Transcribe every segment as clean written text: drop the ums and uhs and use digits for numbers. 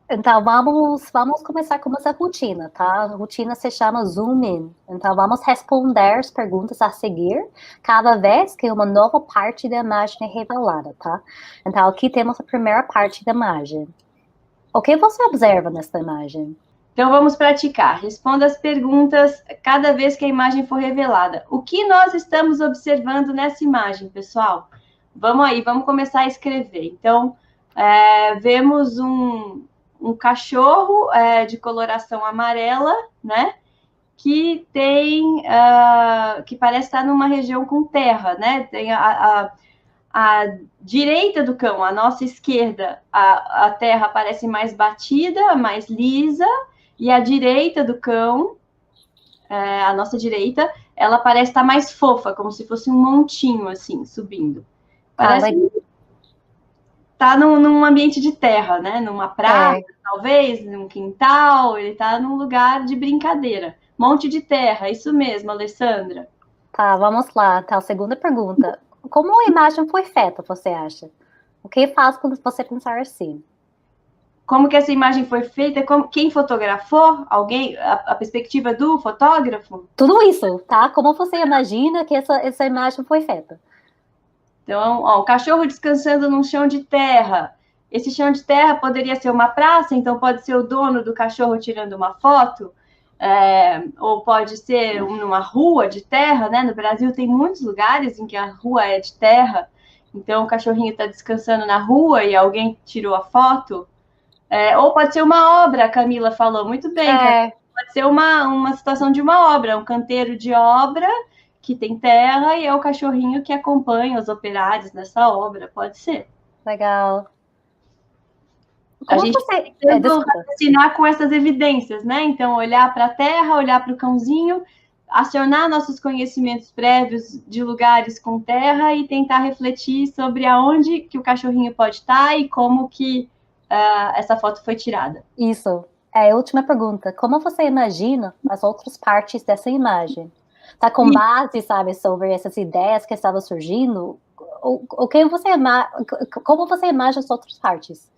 Então, vamos começar com essa rotina, tá? A rotina se chama Zoom In. Então, vamos responder as perguntas a seguir cada vez que uma nova parte da imagem é revelada, tá? Então, aqui temos a primeira parte da imagem. O que você observa nesta imagem? Então, vamos praticar. Responda as perguntas cada vez que a imagem for revelada. O que nós estamos observando nessa imagem, pessoal? Vamos aí, vamos começar a escrever. Então, vemos um cachorro de coloração amarela, né? Que tem, que parece estar numa região com terra, né? Tem a direita do cão, a nossa esquerda, a terra parece mais batida, mais lisa, e a direita do cão, a nossa direita, ela parece estar mais fofa, como se fosse um montinho, assim, subindo. Parece que tá num ambiente de terra, né? Numa praça, talvez, num quintal, ele tá num lugar de brincadeira. Monte de terra, isso mesmo, Alessandra. Tá, vamos lá. Tá, a segunda pergunta. Como a imagem foi feita, você acha? O que faz quando você pensar assim? Como que essa imagem foi feita? Quem fotografou? Alguém? A perspectiva do fotógrafo? Tudo isso, tá? Como você imagina que essa imagem foi feita? Então, ó, um cachorro descansando num chão de terra. Esse chão de terra poderia ser uma praça, então pode ser o dono do cachorro tirando uma foto, ou pode ser numa rua de terra, né? No Brasil tem muitos lugares em que a rua é de terra, então o cachorrinho está descansando na rua e alguém tirou a foto. Ou pode ser uma obra, a Camila falou muito bem, Camila. Pode ser uma situação de uma obra, um canteiro de obra que tem terra e é o cachorrinho que acompanha os operários nessa obra, pode ser. Legal. A Como gente você. tentando Desculpa. raciocinar com essas evidências, né? Então, olhar para a terra, olhar para o cãozinho, acionar nossos conhecimentos prévios de lugares com terra e tentar refletir sobre aonde que o cachorrinho pode estar e como que essa foto foi tirada. Isso. É a última pergunta. Como você imagina as outras partes dessa imagem? Tá com base, sabe, sobre essas ideias que estavam surgindo? O que você como você imagina as outras partes?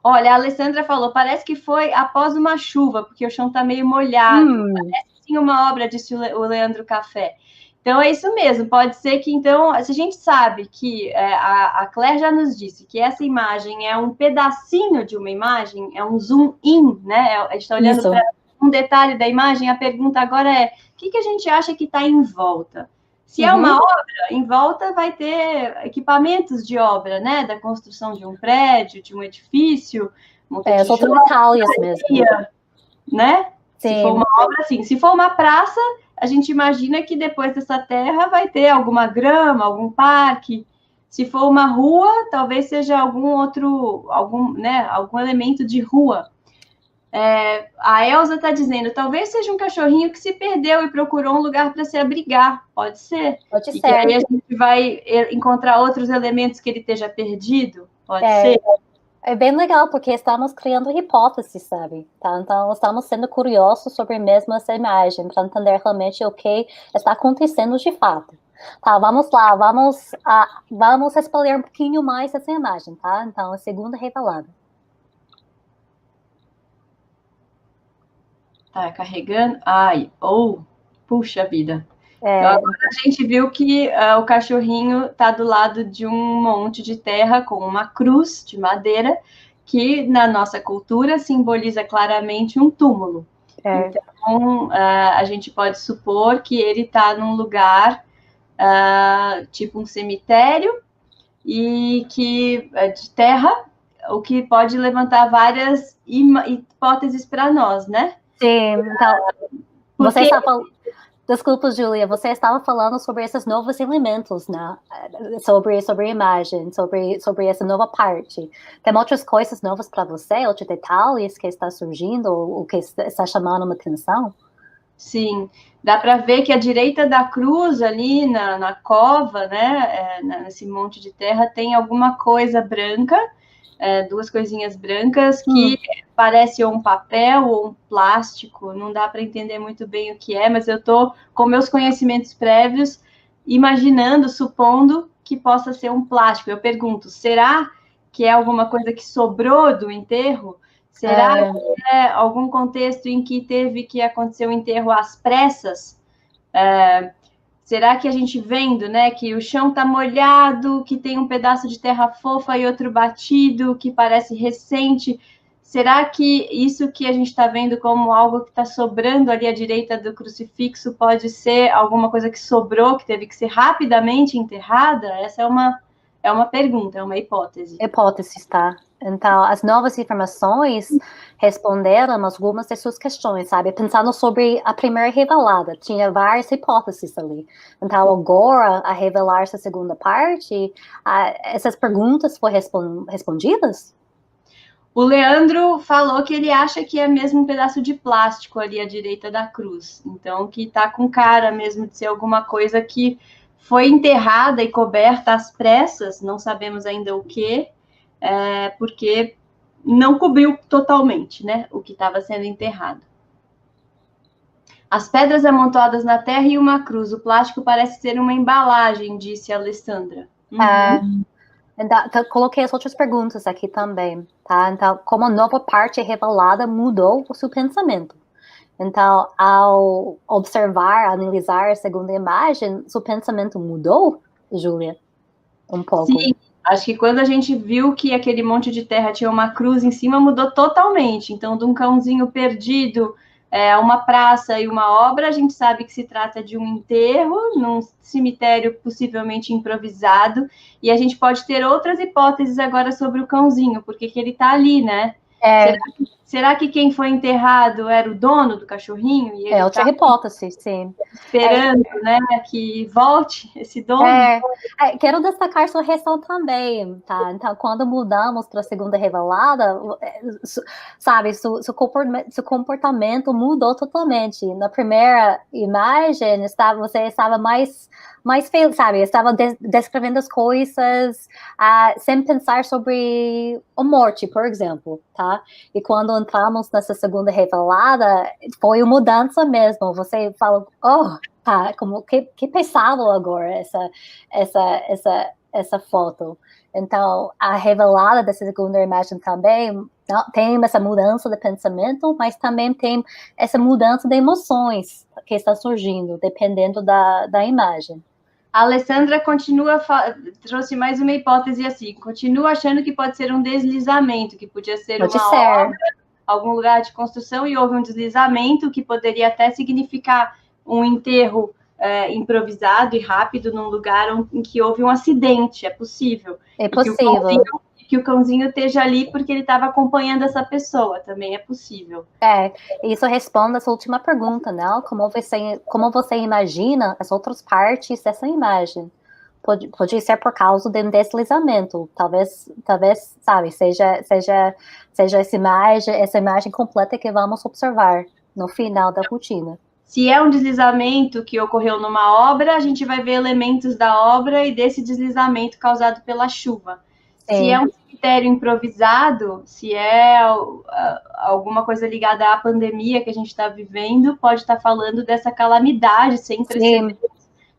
Olha, a Alessandra falou, parece que foi após uma chuva, porque o chão está meio molhado. Parece sim uma obra, disse o Leandro Café. Então é isso mesmo, pode ser que então, se a gente sabe que a Claire já nos disse que essa imagem é um pedacinho de uma imagem, é um zoom in, né? A gente está olhando para um detalhe da imagem, a pergunta agora é: o que a gente acha que está em volta? Se é uma obra, em volta vai ter equipamentos de obra, né? Da construção de um prédio, de um edifício, monta Os outros tijolo, detalhes mesmo. né? Sim. Se for uma obra, assim. Se for uma praça, a gente imagina que depois dessa terra vai ter alguma grama, algum parque. Se for uma rua, talvez seja algum elemento de rua. A Elza está dizendo, talvez seja um cachorrinho que se perdeu e procurou um lugar para se abrigar. Pode ser. Pode E ser. que aí a gente vai encontrar outros elementos que ele esteja perdido. Pode ser. É bem legal, porque estamos criando hipóteses, sabe? Tá? Então, estamos sendo curiosos sobre mesmo essa imagem, para entender realmente o que está acontecendo de fato. Tá, vamos lá, vamos explorar um pouquinho mais essa imagem, tá? Então, a segunda revelada. Tá carregando. Ai, puxa vida. Então, agora a gente viu que o cachorrinho está do lado de um monte de terra com uma cruz de madeira, que na nossa cultura simboliza claramente um túmulo. Então, a gente pode supor que ele está num lugar tipo um cemitério e que de terra, o que pode levantar várias hipóteses para nós, né? Sim, então, você está falando. Desculpa, Júlia, você estava falando sobre esses novos elementos, né? Sobre a imagem, sobre essa nova parte. Tem outras coisas novas para você, outros detalhes que está surgindo, o que está chamando uma atenção? Sim, dá para ver que à direita da cruz, ali na cova, né, nesse monte de terra, tem alguma coisa branca, duas coisinhas brancas que parece ou um papel ou um plástico, não dá para entender muito bem o que é, mas eu estou com meus conhecimentos prévios imaginando, supondo que possa ser um plástico. Eu pergunto, será que é alguma coisa que sobrou do enterro? Será que é algum contexto em que teve que acontecer o enterro às pressas? Será que a gente vendo, né, que o chão está molhado, que tem um pedaço de terra fofa e outro batido, que parece recente? Será que isso que a gente está vendo como algo que está sobrando ali à direita do crucifixo pode ser alguma coisa que sobrou, que teve que ser rapidamente enterrada? Essa é uma pergunta, é uma hipótese. Hipóteses, tá? Então, as novas informações responderam algumas das suas questões, sabe? Pensando sobre a primeira revelada, tinha várias hipóteses ali. Então, agora, a revelar essa segunda parte, essas perguntas foram respondidas? O Leandro falou que ele acha que é mesmo um pedaço de plástico ali à direita da cruz. Então, que tá com cara mesmo de ser alguma coisa que foi enterrada e coberta às pressas, não sabemos ainda o que, porque não cobriu totalmente, né, o que estava sendo enterrado. As pedras amontoadas na terra e uma cruz. O plástico parece ser uma embalagem, disse a Alessandra. Então, coloquei as outras perguntas aqui também, tá? Então, como a nova parte revelada mudou o seu pensamento. Então, ao observar, analisar a segunda imagem, seu pensamento mudou, Júlia? Um pouco. Sim, acho que quando a gente viu que aquele monte de terra tinha uma cruz em cima, mudou totalmente. Então, de um cãozinho perdido a uma praça e uma obra, a gente sabe que se trata de um enterro, num cemitério possivelmente improvisado, e a gente pode ter outras hipóteses agora sobre o cãozinho, porque que ele está ali, né? Será que quem foi enterrado era o dono do cachorrinho? E ele outra hipótese, sim. Esperando, né, que volte esse dono? Quero destacar sua reação também, tá? Então, quando mudamos para a segunda revelada, sabe, seu comportamento mudou totalmente. Na primeira imagem, você estava mais feliz, sabe? Estava descrevendo as coisas sem pensar sobre a morte, por exemplo, tá? E quando entramos nessa segunda revelada, foi uma mudança mesmo. Você fala, tá, como que pesado agora essa foto. Então, a revelada dessa segunda imagem também tem essa mudança de pensamento, mas também tem essa mudança de emoções que está surgindo, dependendo da imagem. A Alessandra trouxe mais uma hipótese assim, continua achando que pode ser um deslizamento, que podia ser obra, algum lugar de construção e houve um deslizamento que poderia até significar um enterro improvisado e rápido num lugar em que houve um acidente, é possível. É possível. Que o cãozinho esteja ali porque ele estava acompanhando essa pessoa, também é possível. Isso responde essa última pergunta, né? Como você imagina as outras partes dessa imagem? Pode ser por causa de um deslizamento, talvez, sabe, seja essa imagem completa que vamos observar no final da rotina. Se é um deslizamento que ocorreu numa obra, a gente vai ver elementos da obra e desse deslizamento causado pela chuva. Sim. Se é um cemitério improvisado, se é alguma coisa ligada à pandemia que a gente está vivendo, pode estar falando dessa calamidade sem precedentes.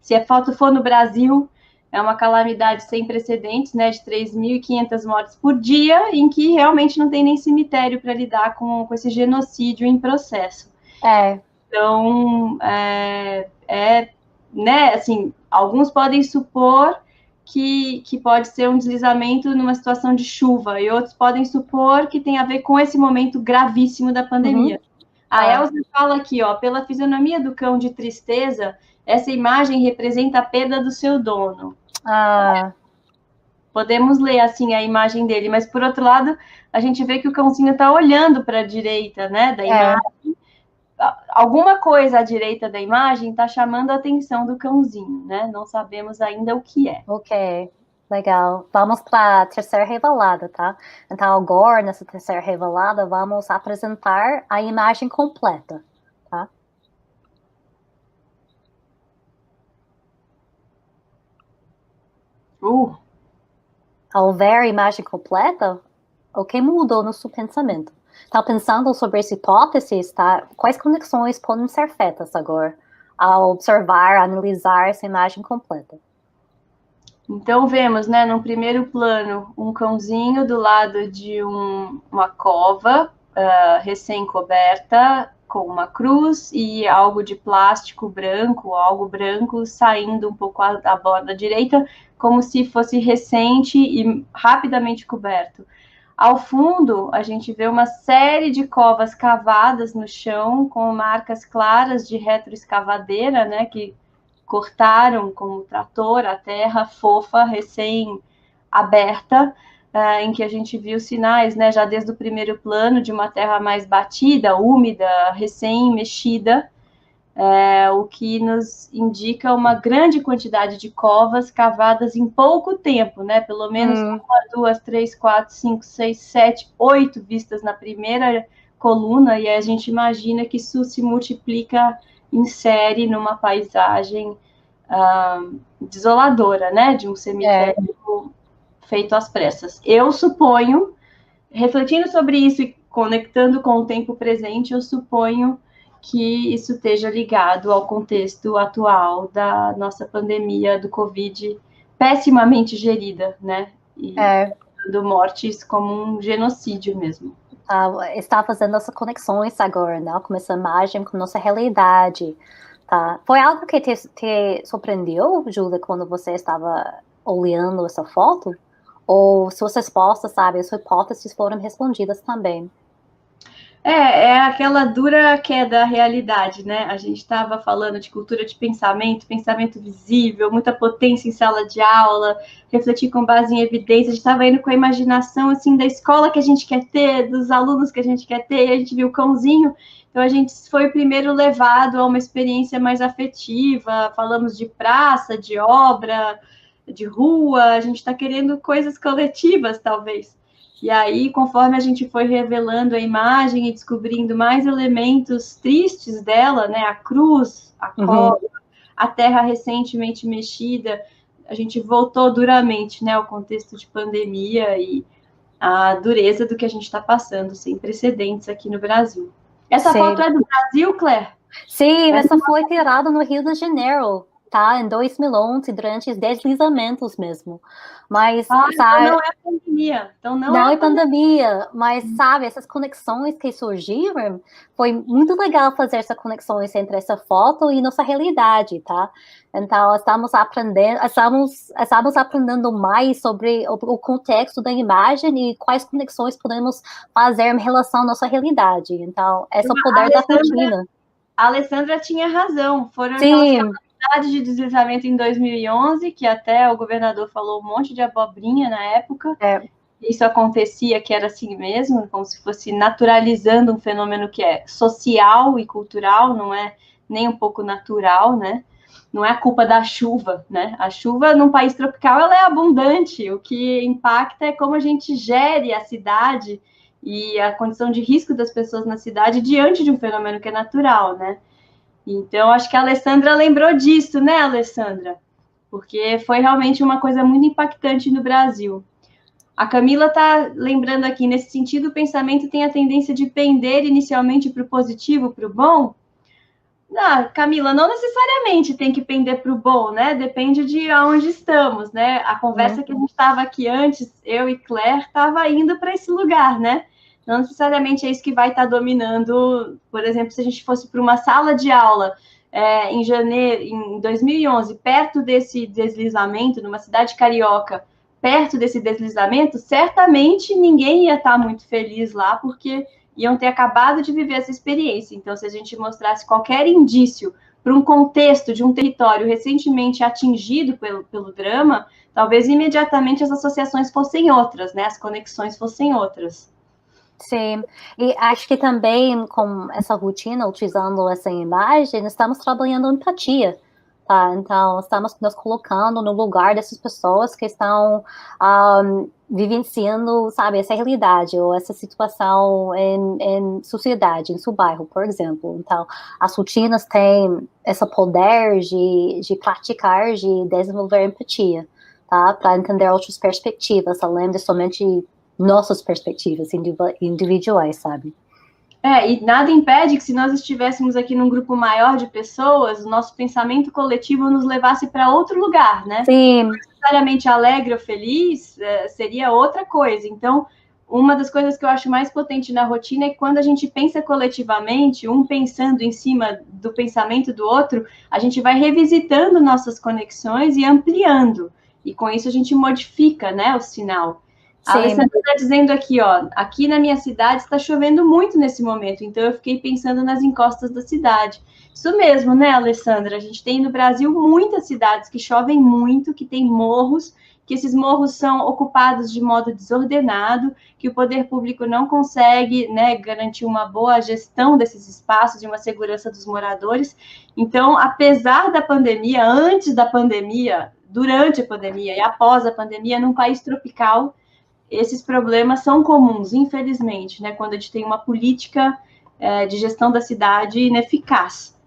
Se a foto for no Brasil, é uma calamidade sem precedentes, né, de 3.500 mortes por dia, em que realmente não tem nem cemitério para lidar com esse genocídio em processo. Então, né, assim, alguns podem supor que pode ser um deslizamento numa situação de chuva, e outros podem supor que tem a ver com esse momento gravíssimo da pandemia. A Elza fala aqui, pela fisionomia do cão de tristeza, essa imagem representa a perda do seu dono. Podemos ler, assim, a imagem dele, mas, por outro lado, a gente vê que o cãozinho está olhando para a direita, né, da imagem. Alguma coisa à direita da imagem está chamando a atenção do cãozinho, né? Não sabemos ainda o que é. Ok, legal. Vamos para a terceira revelada, tá? Então, agora, nessa terceira revelada, vamos apresentar a imagem completa, tá? Ao ver a imagem completa, o que mudou no seu pensamento? Tá pensando sobre essa hipótese, tá? Quais conexões podem ser feitas agora ao observar, analisar essa imagem completa? Então, vemos, né, no primeiro plano, um cãozinho do lado de uma cova recém-coberta, com uma cruz e algo de plástico branco, algo branco, saindo um pouco da borda direita, como se fosse recente e rapidamente coberto. Ao fundo, a gente vê uma série de covas cavadas no chão, com marcas claras de retroescavadeira, né, que cortaram com o trator a terra fofa, recém-aberta, em que a gente viu sinais, né, já desde o primeiro plano, de uma terra mais batida, úmida, recém-mexida, o que nos indica uma grande quantidade de covas cavadas em pouco tempo, né? Pelo menos 1, 2, 3, 4, 5, 6, 7, 8 vistas na primeira coluna, e a gente imagina que isso se multiplica em série numa paisagem desoladora, né? De um cemitério feito às pressas. Eu suponho, refletindo sobre isso e conectando com o tempo presente, eu suponho que isso esteja ligado ao contexto atual da nossa pandemia do Covid, pessimamente gerida, né? E dando mortes como um genocídio mesmo. Está fazendo essas conexões agora, né? Com essa imagem, com nossa realidade. Tá? Foi algo que te surpreendeu, Júlia, quando você estava olhando essa foto? Ou suas respostas, sabe, as suas hipóteses foram respondidas também? É aquela dura queda à realidade, né? A gente estava falando de cultura de pensamento visível, muita potência em sala de aula, refletir com base em evidência. A gente estava indo com a imaginação, assim, da escola que a gente quer ter, dos alunos que a gente quer ter, e a gente viu o cãozinho. Então, a gente foi primeiro levado a uma experiência mais afetiva, falamos de praça, de obra, de rua, a gente está querendo coisas coletivas, talvez. E aí, conforme a gente foi revelando a imagem e descobrindo mais elementos tristes dela, né, a cruz, a cova, a terra recentemente mexida, a gente voltou duramente, né, ao contexto de pandemia e a dureza do que a gente está passando, sem precedentes aqui no Brasil. Essa foto é do Brasil, Claire? Sim, essa foi tirada no Rio de Janeiro, tá? Em 2011, durante os deslizamentos mesmo. Mas, sabe, então não é pandemia. Então não é pandemia, mas, sabe, essas conexões que surgiram, foi muito legal fazer essas conexões entre essa foto e nossa realidade, tá? Então, estamos aprendendo mais sobre o contexto da imagem e quais conexões podemos fazer em relação à nossa realidade. Então, esse é o poder da rotina. A Alessandra tinha razão. Foram aquelas capacidades de deslizamento em 2011, que até o governador falou um monte de abobrinha na época. Isso acontecia, que era assim mesmo, como se fosse naturalizando um fenômeno que é social e cultural, não é nem um pouco natural, né? Não é a culpa da chuva, né? A chuva num país tropical ela é abundante. O que impacta é como a gente gere a cidade e a condição de risco das pessoas na cidade diante de um fenômeno que é natural, né? Então, acho que a Alessandra lembrou disso, né, Alessandra? Porque foi realmente uma coisa muito impactante no Brasil. A Camila está lembrando aqui, nesse sentido, o pensamento tem a tendência de pender inicialmente para o positivo, para o bom? Não, Camila, não necessariamente tem que pender para o bom, né? Depende de onde estamos, né? A conversa que a gente estava aqui antes, eu e Claire, estava indo para esse lugar, né? Não necessariamente é isso que vai estar dominando. Por exemplo, se a gente fosse para uma sala de aula em janeiro, em 2011, perto desse deslizamento, numa cidade carioca, perto desse deslizamento, certamente ninguém ia estar muito feliz lá, porque iam ter acabado de viver essa experiência. Então, se a gente mostrasse qualquer indício para um contexto de um território recentemente atingido pelo drama, talvez imediatamente as associações fossem outras, né? As conexões fossem outras. Sim, e acho que também com essa rotina, utilizando essa imagem, estamos trabalhando empatia, tá? Então, estamos nos colocando no lugar dessas pessoas que estão vivenciando, sabe, essa realidade ou essa situação em sociedade, em seu bairro, por exemplo. Então, as rotinas têm esse poder de praticar, de desenvolver empatia, tá? Para entender outras perspectivas, além de somente nossas perspectivas individuais, sabe? E nada impede que, se nós estivéssemos aqui num grupo maior de pessoas, o nosso pensamento coletivo nos levasse para outro lugar, né? Sim. Não necessariamente alegre ou feliz, seria outra coisa. Então, uma das coisas que eu acho mais potente na rotina é que, quando a gente pensa coletivamente, um pensando em cima do pensamento do outro, a gente vai revisitando nossas conexões e ampliando. E com isso a gente modifica, né, o sinal. A Sim. Alessandra está dizendo aqui, ó, aqui na minha cidade está chovendo muito nesse momento, então eu fiquei pensando nas encostas da cidade. Isso mesmo, né, Alessandra? A gente tem no Brasil muitas cidades que chovem muito, que tem morros, que esses morros são ocupados de modo desordenado, que o poder público não consegue, né, garantir uma boa gestão desses espaços e uma segurança dos moradores. Então, apesar da pandemia, antes da pandemia, durante a pandemia e após a pandemia, num país tropical, esses problemas são comuns, infelizmente, né, quando a gente tem uma política de gestão da cidade ineficaz.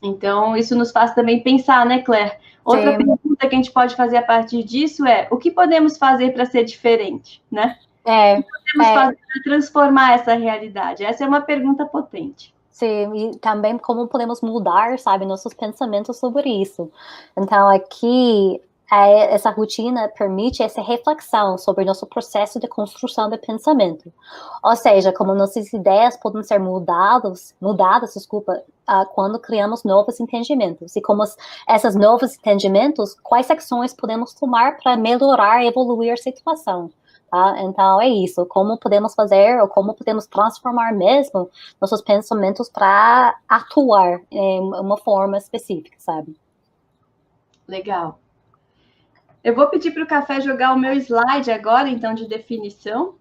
Então, isso nos faz também pensar, né, Claire? Outra pergunta que a gente pode fazer a partir disso é: o que podemos fazer para ser diferente, né? O que podemos fazer para transformar essa realidade? Essa é uma pergunta potente. Sim, e também como podemos mudar, sabe, nossos pensamentos sobre isso. Então, aqui, essa rotina permite essa reflexão sobre nosso processo de construção de pensamento. Ou seja, como nossas ideias podem ser mudadas, quando criamos novos entendimentos. E como esses novos entendimentos, quais ações podemos tomar para melhorar e evoluir a situação. Tá? Então, é isso. Como podemos fazer, ou como podemos transformar mesmo nossos pensamentos para atuar em uma forma específica, sabe? Legal. Eu vou pedir para o Café jogar o meu slide agora, então, de definição.